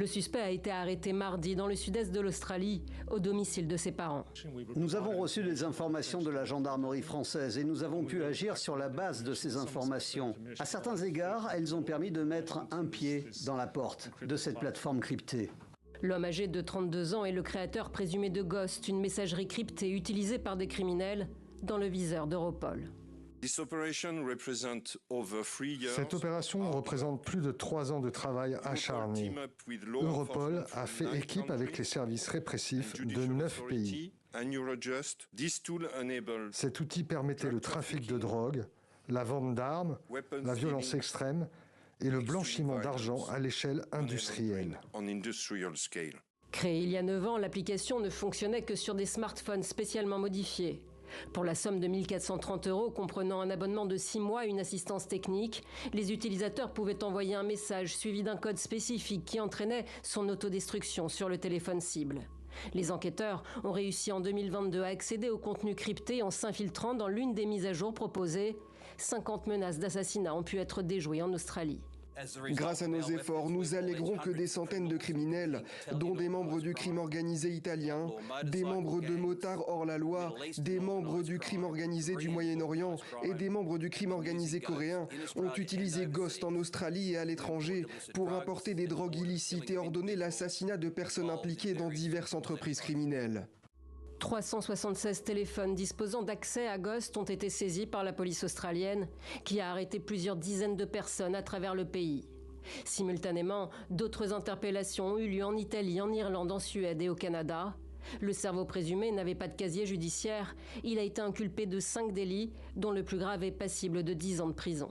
Le suspect a été arrêté mardi dans le sud-est de l'Australie, au domicile de ses parents. Nous avons reçu des informations de la gendarmerie française et nous avons pu agir sur la base de ces informations. À certains égards, elles ont permis de mettre un pied dans la porte de cette plateforme cryptée. L'homme âgé de 32 ans est le créateur présumé de Ghost, une messagerie cryptée utilisée par des criminels dans le viseur d'Europol. Cette opération représente plus de 3 ans de travail acharné. Europol a fait équipe avec les services répressifs de 9 pays. Cet outil permettait le trafic de drogue, la vente d'armes, la violence extrême et le blanchiment d'argent à l'échelle industrielle. Créée il y a 9 ans, l'application ne fonctionnait que sur des smartphones spécialement modifiés. Pour la somme de 1 430 € comprenant un abonnement de 6 mois et une assistance technique, les utilisateurs pouvaient envoyer un message suivi d'un code spécifique qui entraînait son autodestruction sur le téléphone cible. Les enquêteurs ont réussi en 2022 à accéder au contenu crypté en s'infiltrant dans l'une des mises à jour proposées. 50 menaces d'assassinat ont pu être déjouées en Australie. Grâce à nos efforts, nous alléguerons que des centaines de criminels, dont des membres du crime organisé italien, des membres de motards hors la loi, des membres du crime organisé du Moyen-Orient et des membres du crime organisé coréen, ont utilisé Ghost en Australie et à l'étranger pour importer des drogues illicites et ordonner l'assassinat de personnes impliquées dans diverses entreprises criminelles. 376 téléphones disposant d'accès à Ghost ont été saisis par la police australienne, qui a arrêté plusieurs dizaines de personnes à travers le pays. Simultanément, d'autres interpellations ont eu lieu en Italie, en Irlande, en Suède et au Canada. Le cerveau présumé n'avait pas de casier judiciaire. Il a été inculpé de 5 délits, dont le plus grave est passible de 10 ans de prison.